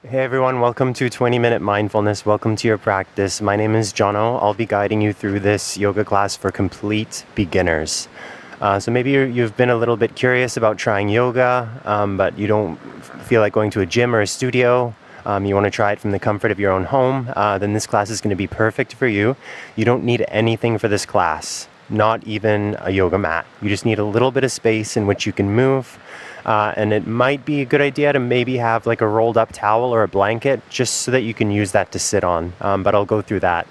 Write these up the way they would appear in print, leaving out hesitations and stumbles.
Hey everyone, welcome to 20-Minute Mindfulness. Welcome to your practice. My name is Jono. I'll be guiding you through this yoga class for complete beginners. So maybe you've been a little bit curious about trying yoga, but you don't feel like going to a gym or a studio. You want to try it from the comfort of your own home. Then this class is going to be perfect for you. You don't need anything for this class, not even a yoga mat. You just need a little bit of space in which you can move. And it might be a good idea to maybe have like a rolled up towel or a blanket just so that you can use that to sit on. But I'll go through that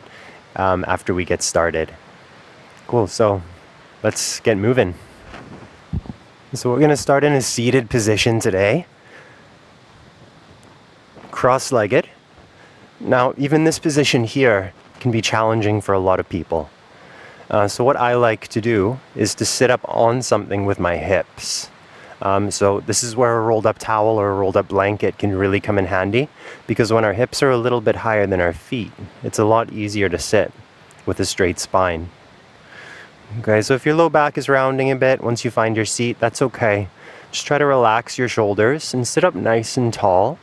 after we get started. Cool, so let's get moving. So we're going to start in a seated position today. Cross-legged. Now, even this position here can be challenging for a lot of people. So what I like to do is to sit up on something with my hips. So this is where a rolled up towel or a rolled up blanket can really come in handy, because when our hips are a little bit higher than our feet, it's a lot easier to sit with a straight spine. Okay, so if your low back is rounding a bit, once you find your seat, that's okay. Just try to relax your shoulders and sit up nice and tall.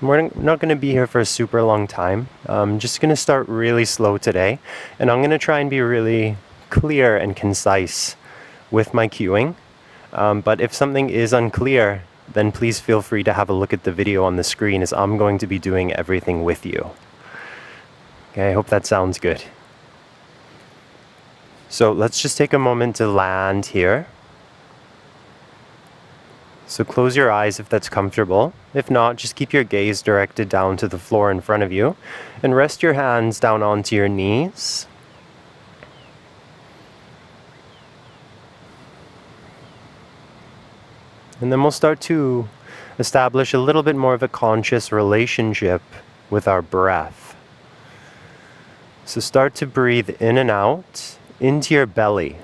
We're not going to be here for a super long time. I'm just going to start really slow today, and I'm going to try and be really clear and concise with my cueing, but if something is unclear, then please feel free to have a look at the video on the screen, as I'm going to be doing everything with you. Okay, I hope that sounds good. So let's just take a moment to land here. So close your eyes if that's comfortable. If not, just keep your gaze directed down to the floor in front of you, and rest your hands down onto your knees. And then we'll start to establish a little bit more of a conscious relationship with our breath. So start to breathe in and out into your belly.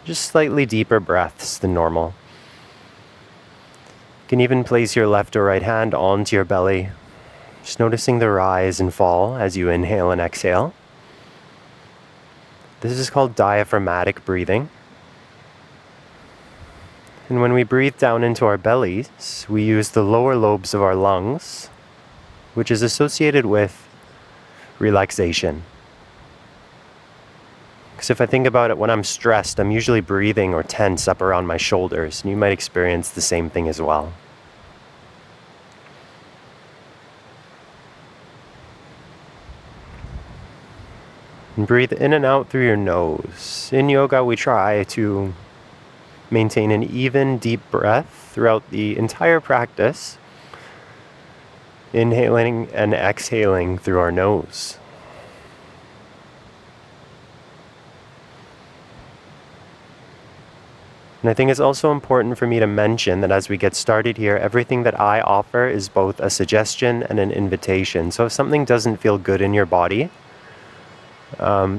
Just slightly deeper breaths than normal. You can even place your left or right hand onto your belly, just noticing the rise and fall as you inhale and exhale. This is called diaphragmatic breathing. And when we breathe down into our bellies, we use the lower lobes of our lungs, which is associated with relaxation. Because if I think about it, when I'm stressed, I'm usually breathing or tense up around my shoulders, and you might experience the same thing as well. And breathe in and out through your nose. In yoga, we try to maintain an even, deep breath throughout the entire practice, inhaling and exhaling through our nose. And I think it's also important for me to mention that as we get started here, everything that I offer is both a suggestion and an invitation. So if something doesn't feel good in your body,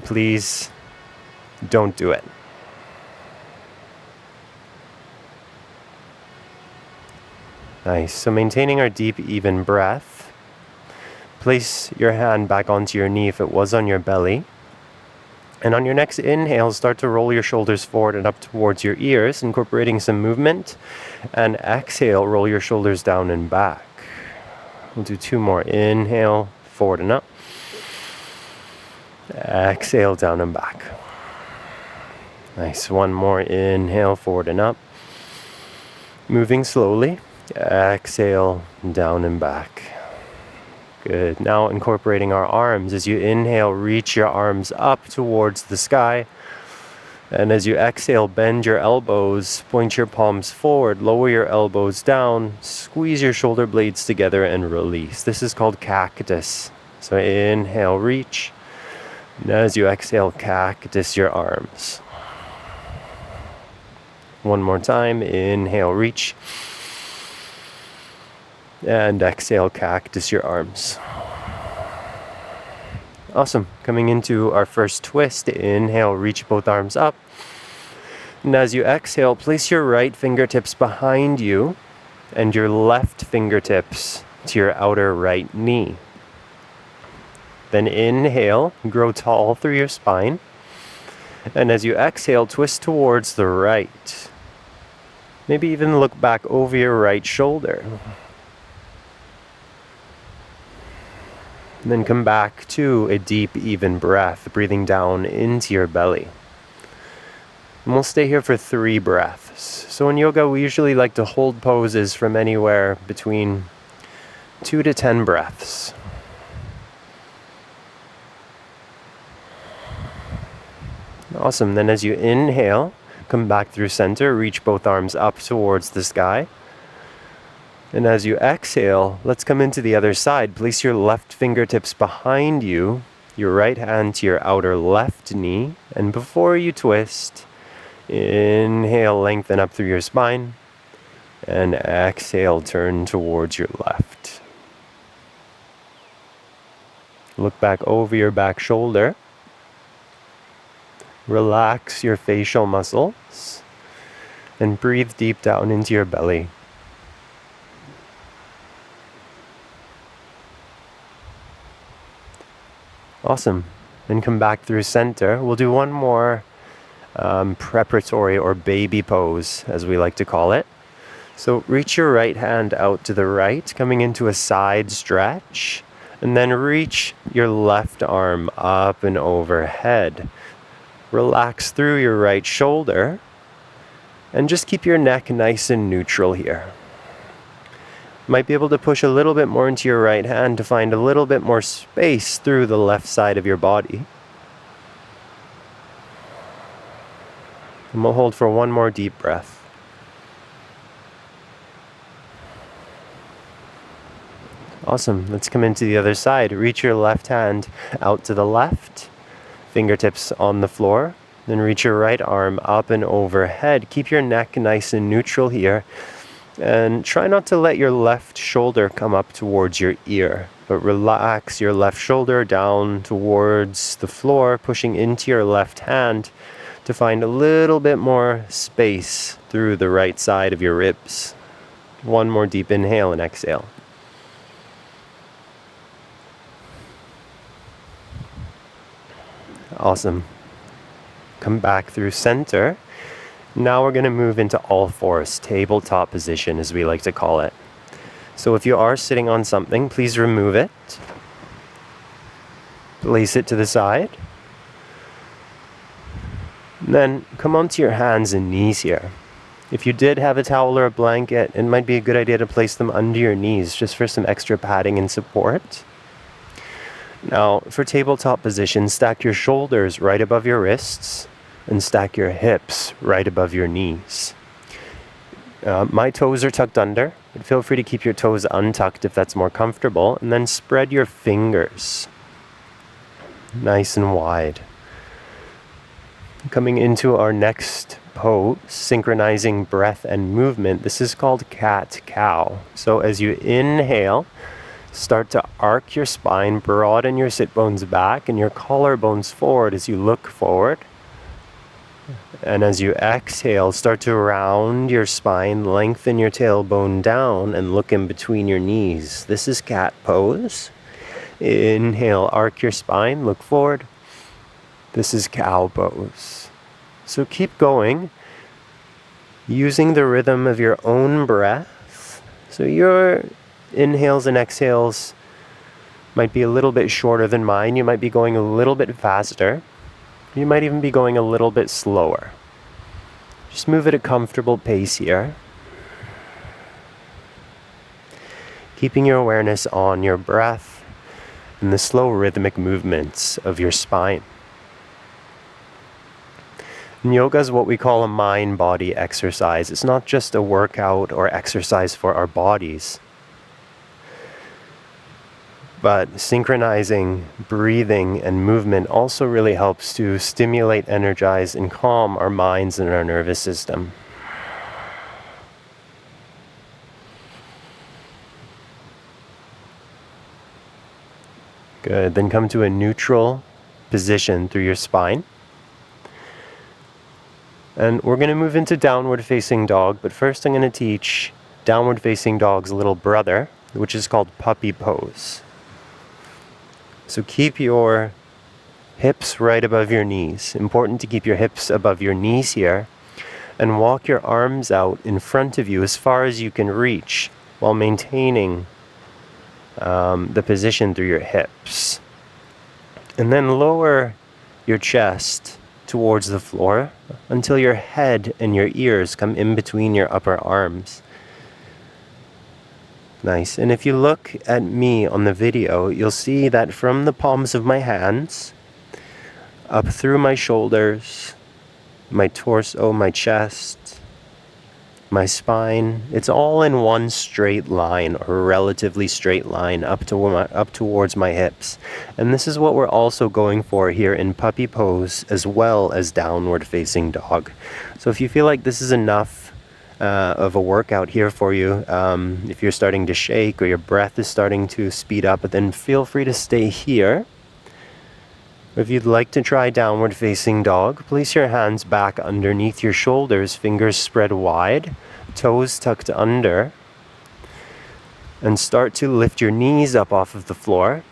please don't do it. Nice. So maintaining our deep, even breath. Place your hand back onto your knee if it was on your belly. And on your next inhale, start to roll your shoulders forward and up towards your ears, incorporating some movement. And exhale, roll your shoulders down and back. We'll do two more. Inhale, forward and up. Exhale, down and back. Nice. One more. Inhale, forward and up. Moving slowly. Exhale, down and back. Good. Now incorporating our arms. As you inhale, reach your arms up towards the sky. And as you exhale, bend your elbows, point your palms forward, lower your elbows down, squeeze your shoulder blades together and release. This is called cactus. So inhale, reach. And as you exhale, cactus your arms. One more time. Inhale, reach. And exhale, cactus your arms. Awesome. Coming into our first twist. Inhale, reach both arms up. And as you exhale, place your right fingertips behind you and your left fingertips to your outer right knee. Then inhale, grow tall through your spine. And as you exhale, twist towards the right. Maybe even look back over your right shoulder. And then come back to a deep, even breath, breathing down into your belly. And we'll stay here for 3 breaths. So in yoga, we usually like to hold poses from anywhere between 2 to 10 breaths. Awesome. Then as you inhale, come back through center, reach both arms up towards the sky. And as you exhale, let's come into the other side. Place your left fingertips behind you, your right hand to your outer left knee. And before you twist, inhale, lengthen up through your spine. And exhale, turn towards your left. Look back over your back shoulder. Relax your facial muscles. And breathe deep down into your belly. Awesome. Then come back through center. We'll do one more preparatory or baby pose, as we like to call it. So reach your right hand out to the right, coming into a side stretch, and then reach your left arm up and overhead. Relax through your right shoulder, and just keep your neck nice and neutral here. Might be able to push a little bit more into your right hand to find a little bit more space through the left side of your body. And we'll hold for one more deep breath. Awesome. Let's come into the other side. Reach your left hand out to the left, fingertips on the floor. Then reach your right arm up and overhead. Keep your neck nice and neutral here. And try not to let your left shoulder come up towards your ear, but relax your left shoulder down towards the floor, pushing into your left hand to find a little bit more space through the right side of your ribs. One more deep inhale and exhale. Awesome. Come back through center. Now we're going to move into all fours, tabletop position as we like to call it. So if you are sitting on something, please remove it. Place it to the side. And then come onto your hands and knees here. If you did have a towel or a blanket, it might be a good idea to place them under your knees just for some extra padding and support. Now, for tabletop position, stack your shoulders right above your wrists. And stack your hips right above your knees. My toes are tucked under, but feel free to keep your toes untucked if that's more comfortable. And then spread your fingers nice and wide. Coming into our next pose, synchronizing breath and movement. This is called cat-cow. So as you inhale, start to arc your spine, broaden your sit bones back and your collarbones forward as you look forward. And as you exhale, start to round your spine, lengthen your tailbone down, and look in between your knees. This is cat pose. Inhale, arc your spine, look forward. This is cow pose. So keep going, using the rhythm of your own breath. So your inhales and exhales might be a little bit shorter than mine. You might be going a little bit faster. You might even be going a little bit slower. Just move at a comfortable pace here. Keeping your awareness on your breath and the slow rhythmic movements of your spine. And yoga is what we call a mind-body exercise. It's not just a workout or exercise for our bodies. But synchronizing breathing and movement also really helps to stimulate, energize, and calm our minds and our nervous system. Good. Then come to a neutral position through your spine. And we're going to move into downward facing dog, but first I'm going to teach downward facing dog's little brother, which is called puppy pose. So keep your hips right above your knees. Important to keep your hips above your knees here. and walk your arms out in front of you as far as you can reach while maintaining the position through your hips. And then lower your chest towards the floor until your head and your ears come in between your upper arms. Nice. And if you look at me on the video, you'll see that from the palms of my hands, up through my shoulders, my torso, my chest, my spine, it's all in one straight line, or relatively straight line, up towards my hips. And this is what we're also going for here in puppy pose, as well as downward facing dog. So if you feel like this is enough of a workout here for you, if you're starting to shake or your breath is starting to speed up, then feel free to stay here. If you'd like to try downward facing dog, place your hands back underneath your shoulders, fingers spread wide, toes tucked under, and start to lift your knees up off of the floor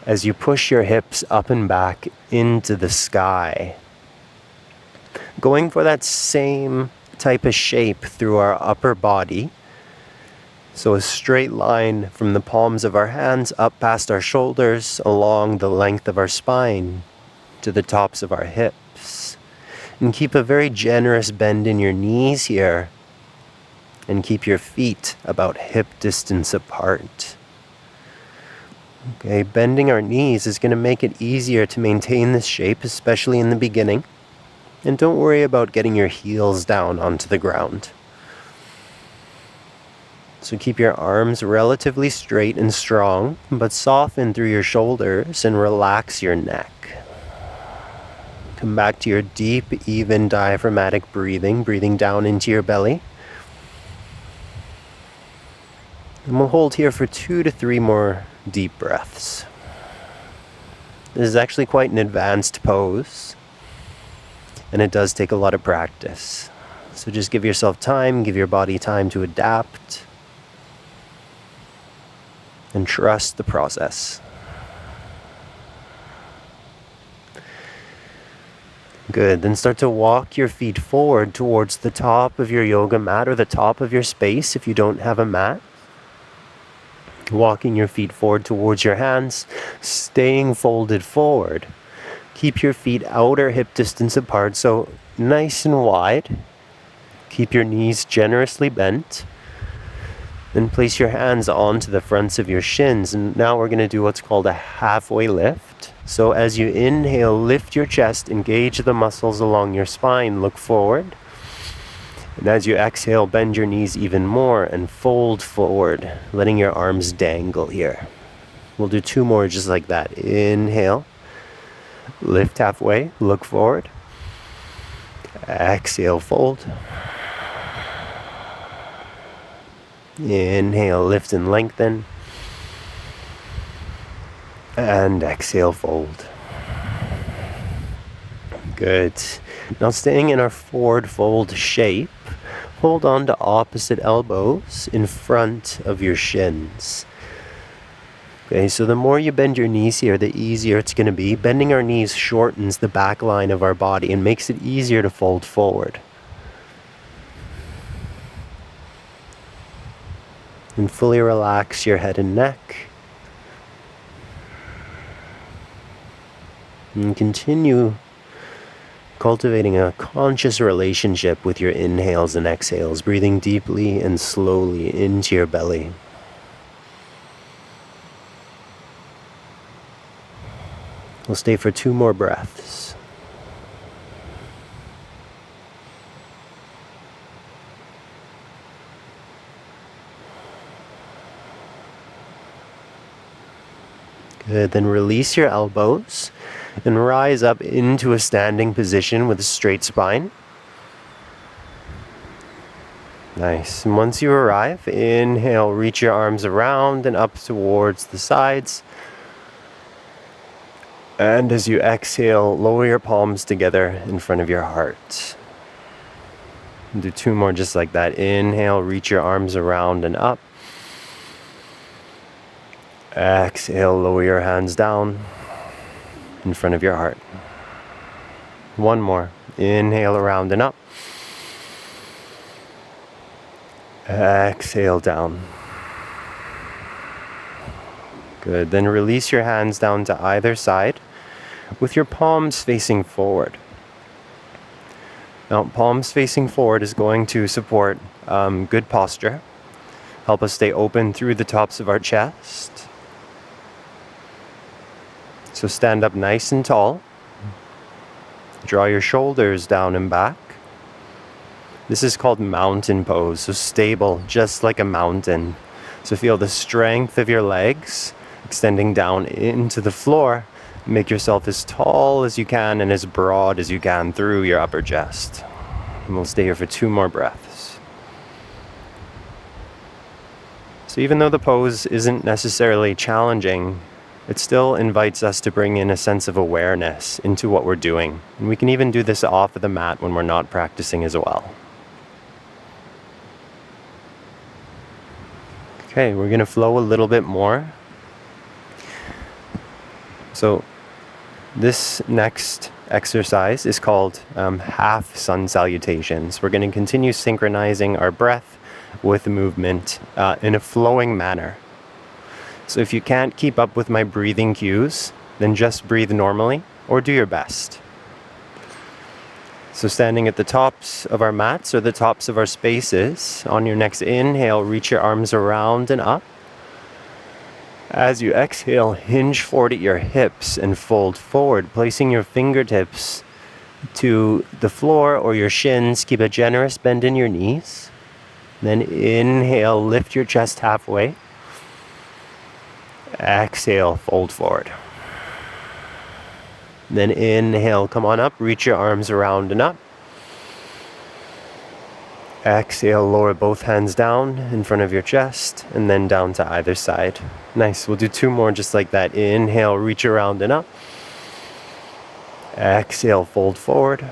as you push your hips up and back into the sky. Going for that same type of shape through our upper body. So a straight line from the palms of our hands up past our shoulders, along the length of our spine to the tops of our hips. And keep a very generous bend in your knees here. And keep your feet about hip distance apart. Okay, bending our knees is going to make it easier to maintain this shape, especially in the beginning. And don't worry about getting your heels down onto the ground. So keep your arms relatively straight and strong, but soften through your shoulders and relax your neck. Come back to your deep, even diaphragmatic breathing, breathing down into your belly. And we'll hold here for 2 to 3 more deep breaths. This is actually quite an advanced pose, and it does take a lot of practice. So just give yourself time, give your body time to adapt. And trust the process. Good. Then start to walk your feet forward towards the top of your yoga mat or the top of your space if you don't have a mat. Walking your feet forward towards your hands, staying folded forward. Keep your feet outer hip distance apart, so nice and wide. Keep your knees generously bent. Then place your hands onto the fronts of your shins. And now we're going to do what's called a halfway lift. So as you inhale, lift your chest, engage the muscles along your spine, look forward. And as you exhale, bend your knees even more and fold forward, letting your arms dangle here. We'll do 2 more just like that. Inhale, lift halfway, look forward. Exhale, fold. Inhale, lift and lengthen. And exhale, fold. Good. Now staying in our forward fold shape, hold on to opposite elbows in front of your shins. Okay, so the more you bend your knees here, the easier it's going to be. Bending our knees shortens the back line of our body and makes it easier to fold forward. And fully relax your head and neck. And continue cultivating a conscious relationship with your inhales and exhales, breathing deeply and slowly into your belly. We'll stay for 2 more breaths. Good, then release your elbows and rise up into a standing position with a straight spine. Nice. And once you arrive, inhale, reach your arms around and up towards the sides. And as you exhale, lower your palms together in front of your heart. Do 2 more just like that. Inhale, reach your arms around and up. Exhale, lower your hands down in front of your heart. 1 more. Inhale around and up. Exhale down. Good. Then release your hands down to either side with your palms facing forward. Now, palms facing forward is going to support good posture. Help us stay open through the tops of our chest. So stand up nice and tall. Draw your shoulders down and back. This is called mountain pose, so stable, just like a mountain. So feel the strength of your legs extending down into the floor. Make yourself as tall as you can and as broad as you can through your upper chest. And we'll stay here for 2 more breaths. So even though the pose isn't necessarily challenging, it still invites us to bring in a sense of awareness into what we're doing. And we can even do this off of the mat when we're not practicing as well. Okay, we're going to flow a little bit more. So this next exercise is called half sun salutations. We're going to continue synchronizing our breath with movement in a flowing manner. So if you can't keep up with my breathing cues, then just breathe normally or do your best. So standing at the tops of our mats or the tops of our spaces, on your next inhale, reach your arms around and up. As you exhale, hinge forward at your hips and fold forward, placing your fingertips to the floor or your shins. Keep a generous bend in your knees. Then inhale, lift your chest halfway. Exhale, fold forward. Then inhale, come on up, reach your arms around and up. Exhale, lower both hands down in front of your chest and then down to either side. Nice, we'll do 2 more just like that. Inhale, reach around and up. Exhale, fold forward.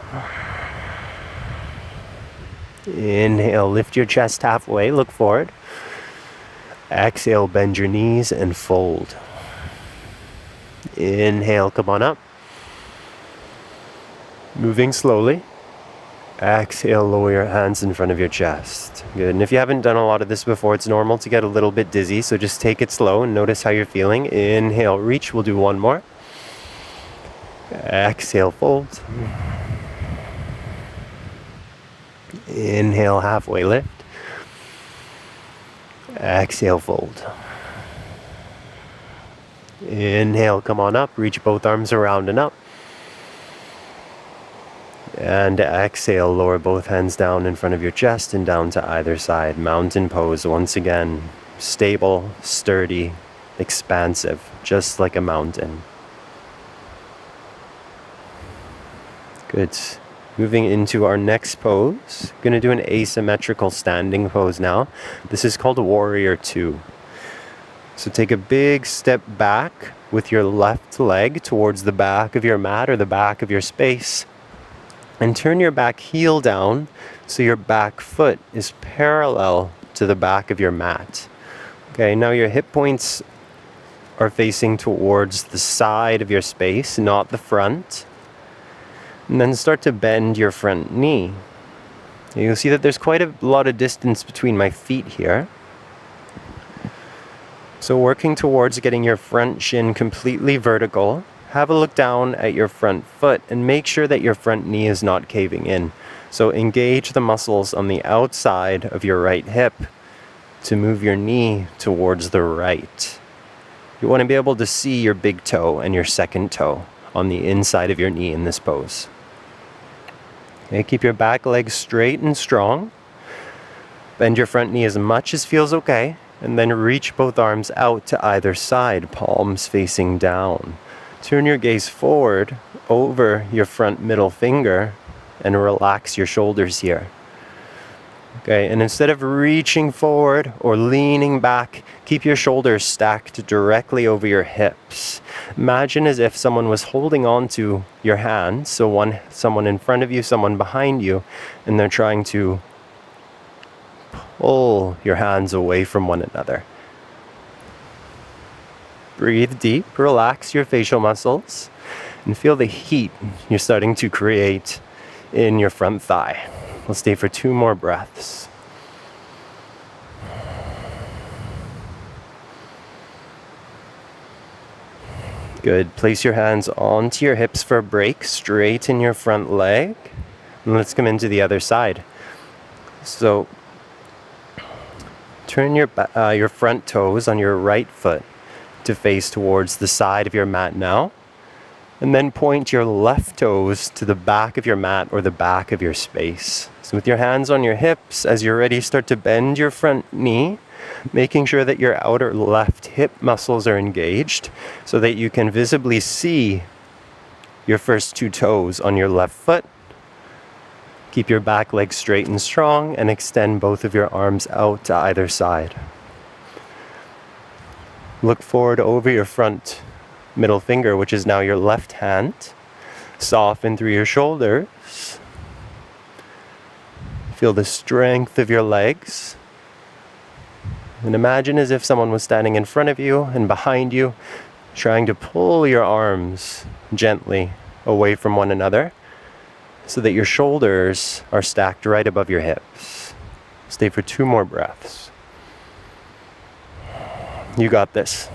Inhale, lift your chest halfway, look forward. Exhale, bend your knees and fold. Inhale, come on up. Moving slowly. Exhale, lower your hands in front of your chest. Good. And if you haven't done a lot of this before, it's normal to get a little bit dizzy, so just take it slow and notice how you're feeling. Inhale, reach. We'll do 1 more. Exhale, fold. Inhale, halfway lift. Exhale, fold. Inhale, come on up. Reach both arms around and up. And exhale, lower both hands down in front of your chest and down to either side. Mountain pose, once again, stable, sturdy, expansive, just like a mountain. Good. Moving into our next pose, going to do an asymmetrical standing pose now. This is called Warrior 2. So take a big step back with your left leg towards the back of your mat or the back of your space. And turn your back heel down so your back foot is parallel to the back of your mat. Okay, now your hip points are facing towards the side of your space, not the front. And then start to bend your front knee. You'll see that there's quite a lot of distance between my feet here. So working towards getting your front shin completely vertical. Have a look down at your front foot and make sure that your front knee is not caving in. So engage the muscles on the outside of your right hip to move your knee towards the right. You want to be able to see your big toe and your second toe on the inside of your knee in this pose. Okay, keep your back leg straight and strong. Bend your front knee as much as feels okay, and then reach both arms out to either side, palms facing down. Turn your gaze forward over your front middle finger and relax your shoulders here. Okay, and instead of reaching forward or leaning back, keep your shoulders stacked directly over your hips. Imagine as if someone was holding on to your hands, so someone in front of you, someone behind you, and they're trying to pull your hands away from one another. Breathe deep, relax your facial muscles, and feel the heat you're starting to create in your front thigh. We'll stay for 2 more breaths. Good. Place your hands onto your hips for a break. Straighten your front leg. And let's come into the other side. So turn your front toes on your right foot to face towards the side of your mat now. And then point your left toes to the back of your mat or the back of your space. So with your hands on your hips, as you're ready, start to bend your front knee, making sure that your outer left hip muscles are engaged so that you can visibly see your first two toes on your left foot. Keep your back leg straight and strong and extend both of your arms out to either side. Look forward over your front middle finger, which is now your left hand. Soften through your shoulders. Feel the strength of your legs. And imagine as if someone was standing in front of you and behind you, trying to pull your arms gently away from one another so that your shoulders are stacked right above your hips. Stay for 2 more breaths. You got this.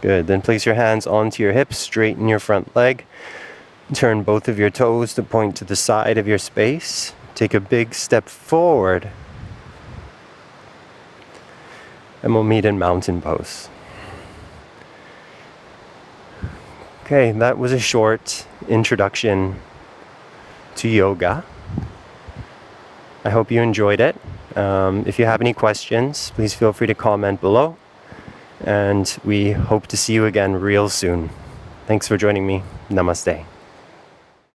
Good. Then place your hands onto your hips, straighten your front leg. Turn both of your toes to point to the side of your space. Take a big step forward. And we'll meet in mountain pose. Okay, that was a short introduction to yoga. I hope you enjoyed it. If you have any questions, please feel free to comment below. And we hope to see you again real soon. Thanks for joining me. Namaste.